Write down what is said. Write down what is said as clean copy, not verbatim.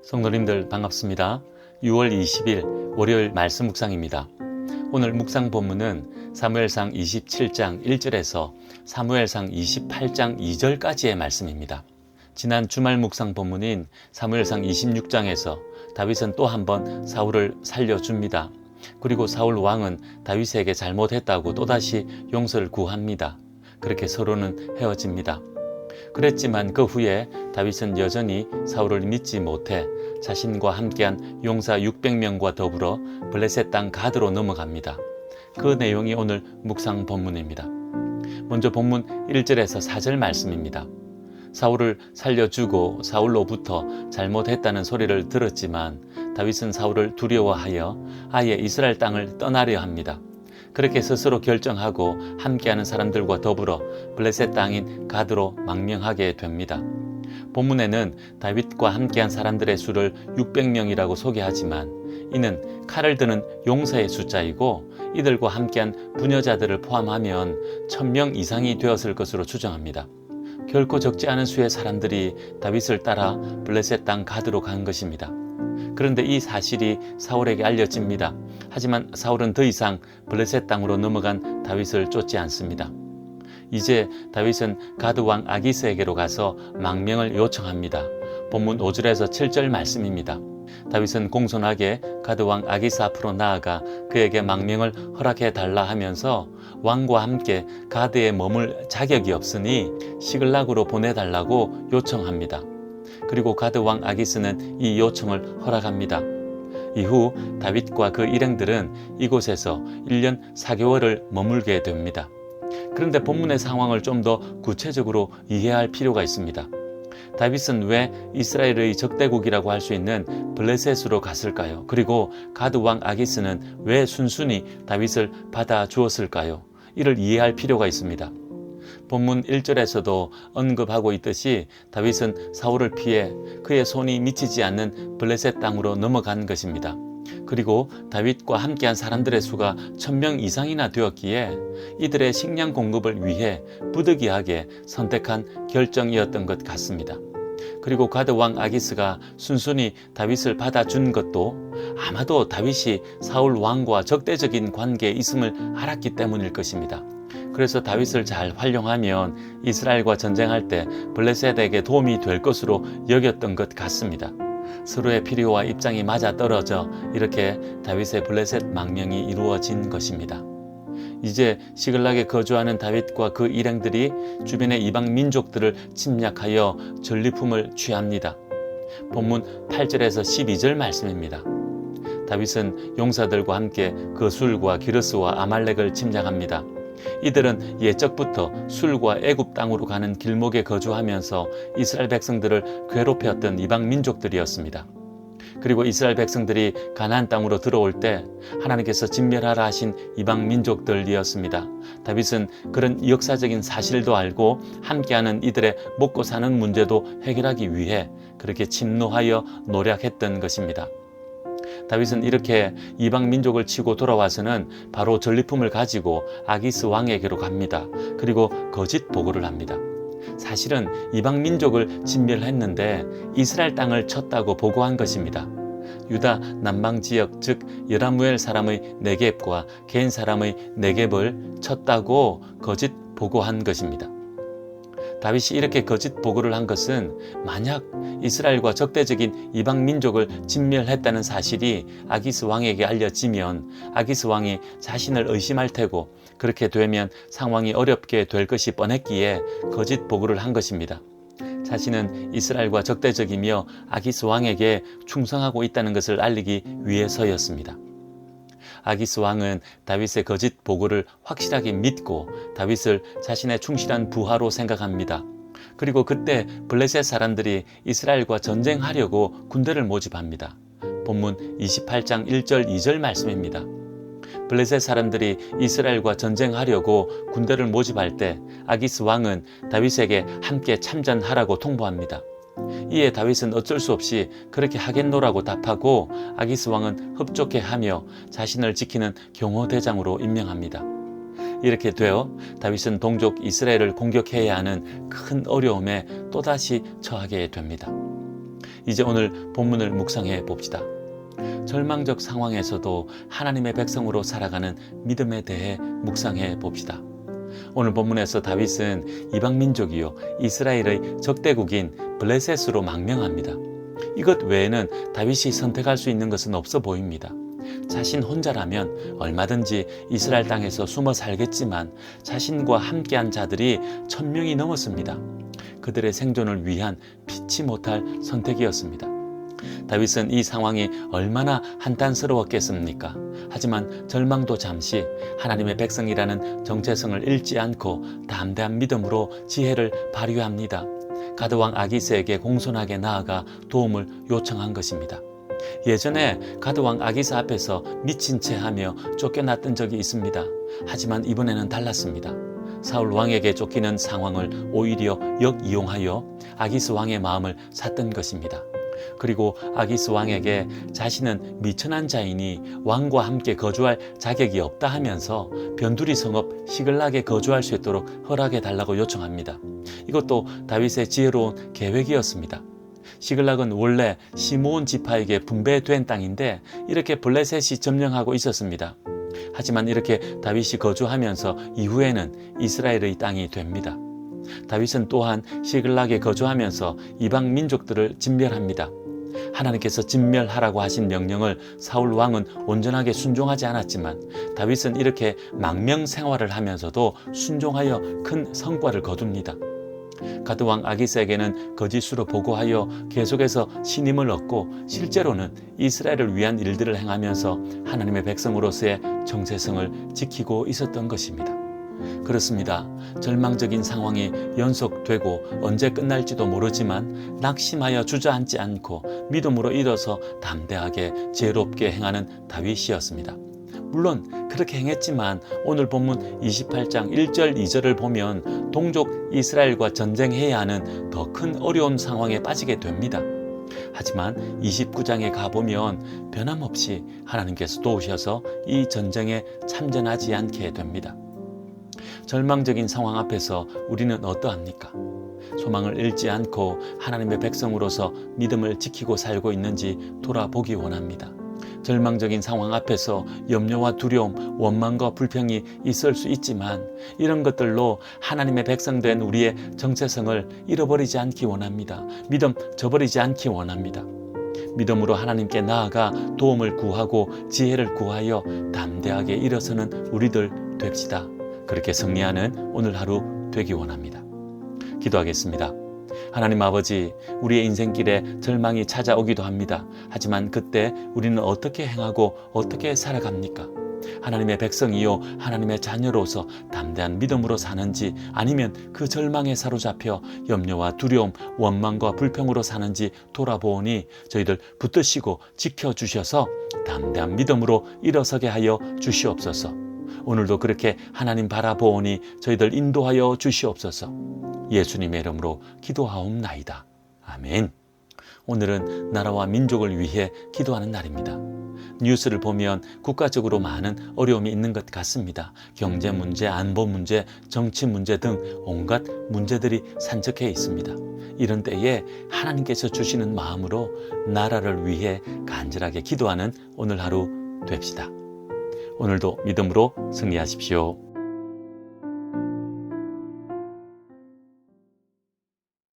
성도님들 반갑습니다. 6월 20일 월요일 말씀 묵상입니다. 오늘 묵상 본문은 사무엘상 27장 1절에서 사무엘상 28장 2절까지의 말씀입니다. 지난 주말 묵상 본문인 사무엘상 26장에서 다윗은 또 한 번 사울을 살려줍니다. 그리고 사울 왕은 다윗에게 잘못했다고 또다시 용서를 구합니다. 그렇게 서로는 헤어집니다. 그랬지만 그 후에 다윗은 여전히 사울을 믿지 못해 자신과 함께한 용사 600명과 더불어 블레셋 땅 가드로 넘어갑니다. 그 내용이 오늘 묵상 본문입니다. 먼저 본문 1절에서 4절 말씀입니다. 사울을 살려주고 사울로부터 잘못했다는 소리를 들었지만 다윗은 사울을 두려워하여 아예 이스라엘 땅을 떠나려 합니다. 그렇게 스스로 결정하고 함께하는 사람들과 더불어 블레셋 땅인 가드로 망명하게 됩니다. 본문에는 다윗과 함께한 사람들의 수를 600명이라고 소개하지만 이는 칼을 드는 용사의 숫자이고 이들과 함께한 부녀자들을 포함하면 1000명 이상이 되었을 것으로 추정합니다. 결코 적지 않은 수의 사람들이 다윗을 따라 블레셋 땅 가드로 간 것입니다. 그런데 이 사실이 사울에게 알려집니다. 하지만 사울은 더 이상 블레셋 땅으로 넘어간 다윗을 쫓지 않습니다. 이제 다윗은 가드 왕 아기스에게로 가서 망명을 요청합니다. 본문 5절에서 7절 말씀입니다. 다윗은 공손하게 가드 왕 아기스 앞으로 나아가 그에게 망명을 허락해 달라 하면서 왕과 함께 가드에 머물 자격이 없으니 시글락으로 보내달라고 요청합니다. 그리고 가드 왕 아기스는 이 요청을 허락합니다. 이후 다윗과 그 일행들은 이곳에서 1년 4개월을 머물게 됩니다. 그런데 본문의 상황을 좀 더 구체적으로 이해할 필요가 있습니다. 다윗은 왜 이스라엘의 적대국이라고 할 수 있는 블레셋으로 갔을까요? 그리고 가드 왕 아기스는 왜 순순히 다윗을 받아주었을까요? 이를 이해할 필요가 있습니다. 본문 1절에서도 언급하고 있듯이 다윗은 사울을 피해 그의 손이 미치지 않는 블레셋 땅으로 넘어간 것입니다. 그리고 다윗과 함께한 사람들의 수가 1000명 이상이나 되었기에 이들의 식량 공급을 위해 부득이하게 선택한 결정이었던 것 같습니다. 그리고 가드 왕 아기스가 순순히 다윗을 받아준 것도 아마도 다윗이 사울 왕과 적대적인 관계에 있음을 알았기 때문일 것입니다. 그래서 다윗을 잘 활용하면 이스라엘과 전쟁할 때 블레셋에게 도움이 될 것으로 여겼던 것 같습니다. 서로의 필요와 입장이 맞아떨어져 이렇게 다윗의 블레셋 망명이 이루어진 것입니다. 이제 시글락에 거주하는 다윗과 그 일행들이 주변의 이방 민족들을 침략하여 전리품을 취합니다. 본문 8절에서 12절 말씀입니다. 다윗은 용사들과 함께 그술과 기르스와 아말렉을 침략합니다. 이들은 예적부터 술과 애굽 땅으로 가는 길목에 거주하면서 이스라엘 백성들을 괴롭혔던 이방 민족들이었습니다. 그리고 이스라엘 백성들이 가나안 땅으로 들어올 때 하나님께서 진멸하라 하신 이방 민족들이었습니다. 다윗은 그런 역사적인 사실도 알고 함께하는 이들의 먹고 사는 문제도 해결하기 위해 그렇게 침노하여 노력했던 것입니다. 다윗은 이렇게 이방 민족을 치고 돌아와서는 바로 전리품을 가지고 아기스 왕에게로 갑니다. 그리고 거짓 보고를 합니다. 사실은 이방 민족을 진멸했는데 이스라엘 땅을 쳤다고 보고한 것입니다. 유다 남방 지역 즉 여라무엘 사람의 네겝과 겐 사람의 네겝을 쳤다고 거짓 보고한 것입니다. 다윗이 이렇게 거짓 보고를 한 것은 만약 이스라엘과 적대적인 이방 민족을 진멸했다는 사실이 아기스 왕에게 알려지면 아기스 왕이 자신을 의심할 테고 그렇게 되면 상황이 어렵게 될 것이 뻔했기에 거짓 보고를 한 것입니다. 자신은 이스라엘과 적대적이며 아기스 왕에게 충성하고 있다는 것을 알리기 위해서였습니다. 아기스 왕은 다윗의 거짓 보고를 확실하게 믿고 다윗을 자신의 충실한 부하로 생각합니다. 그리고 그때 블레셋 사람들이 이스라엘과 전쟁하려고 군대를 모집합니다. 본문 28장 1절 2절 말씀입니다. 블레셋 사람들이 이스라엘과 전쟁하려고 군대를 모집할 때 아기스 왕은 다윗에게 함께 참전하라고 통보합니다. 이에 다윗은 어쩔 수 없이 그렇게 하겠노라고 답하고 아기스 왕은 흡족해하며 자신을 지키는 경호대장으로 임명합니다. 이렇게 되어 다윗은 동족 이스라엘을 공격해야 하는 큰 어려움에 또다시 처하게 됩니다. 이제 오늘 본문을 묵상해 봅시다. 절망적 상황에서도 하나님의 백성으로 살아가는 믿음에 대해 묵상해 봅시다. 오늘 본문에서 다윗은 이방 민족이요 이스라엘의 적대국인 블레셋으로 망명합니다. 이것 외에는 다윗이 선택할 수 있는 것은 없어 보입니다. 자신 혼자라면 얼마든지 이스라엘 땅에서 숨어 살겠지만 자신과 함께한 자들이 1000명이 넘었습니다. 그들의 생존을 위한 피치 못할 선택이었습니다. 다윗은 이 상황이 얼마나 한탄스러웠겠습니까? 하지만 절망도 잠시 하나님의 백성이라는 정체성을 잃지 않고 담대한 믿음으로 지혜를 발휘합니다. 가드왕 아기스에게 공손하게 나아가 도움을 요청한 것입니다. 예전에 가드왕 아기스 앞에서 미친 채 하며 쫓겨났던 적이 있습니다. 하지만 이번에는 달랐습니다. 사울 왕에게 쫓기는 상황을 오히려 역이용하여 아기스 왕의 마음을 샀던 것입니다. 그리고 아기스 왕에게 자신은 미천한 자이니 왕과 함께 거주할 자격이 없다 하면서 변두리 성읍 시글락에 거주할 수 있도록 허락해 달라고 요청합니다. 이것도 다윗의 지혜로운 계획이었습니다. 시글락은 원래 시므온 지파에게 분배된 땅인데 이렇게 블레셋이 점령하고 있었습니다. 하지만 이렇게 다윗이 거주하면서 이후에는 이스라엘의 땅이 됩니다. 다윗은 또한 시글락에 거주하면서 이방 민족들을 진멸합니다. 하나님께서 진멸하라고 하신 명령을 사울 왕은 온전하게 순종하지 않았지만 다윗은 이렇게 망명 생활을 하면서도 순종하여 큰 성과를 거둡니다. 가드왕 아기스에게는 거짓으로 보고하여 계속해서 신임을 얻고 실제로는 이스라엘을 위한 일들을 행하면서 하나님의 백성으로서의 정체성을 지키고 있었던 것입니다. 그렇습니다. 절망적인 상황이 연속되고 언제 끝날지도 모르지만 낙심하여 주저앉지 않고 믿음으로 일어서 담대하게 지혜롭게 행하는 다윗이었습니다. 물론 그렇게 행했지만 오늘 본문 28장 1절 2절을 보면 동족 이스라엘과 전쟁해야 하는 더 큰 어려운 상황에 빠지게 됩니다. 하지만 29장에 가보면 변함없이 하나님께서 도우셔서 이 전쟁에 참전하지 않게 됩니다. 절망적인 상황 앞에서 우리는 어떠합니까? 소망을 잃지 않고 하나님의 백성으로서 믿음을 지키고 살고 있는지 돌아보기 원합니다. 절망적인 상황 앞에서 염려와 두려움, 원망과 불평이 있을 수 있지만 이런 것들로 하나님의 백성된 우리의 정체성을 잃어버리지 않기 원합니다. 믿음 저버리지 않기 원합니다. 믿음으로 하나님께 나아가 도움을 구하고 지혜를 구하여 담대하게 일어서는 우리들 됩시다. 그렇게 승리하는 오늘 하루 되기 원합니다. 기도하겠습니다. 하나님 아버지, 우리의 인생길에 절망이 찾아오기도 합니다. 하지만 그때 우리는 어떻게 행하고 어떻게 살아갑니까? 하나님의 백성이요 하나님의 자녀로서 담대한 믿음으로 사는지 아니면 그 절망에 사로잡혀 염려와 두려움, 원망과 불평으로 사는지 돌아보니 저희들 붙드시고 지켜주셔서 담대한 믿음으로 일어서게 하여 주시옵소서. 오늘도 그렇게 하나님 바라보오니 저희들 인도하여 주시옵소서. 예수님의 이름으로 기도하옵나이다. 아멘. 오늘은 나라와 민족을 위해 기도하는 날입니다. 뉴스를 보면 국가적으로 많은 어려움이 있는 것 같습니다. 경제 문제, 안보 문제, 정치 문제 등 온갖 문제들이 산적해 있습니다. 이런 때에 하나님께서 주시는 마음으로 나라를 위해 간절하게 기도하는 오늘 하루 됩시다. 오늘도 믿음으로 승리하십시오.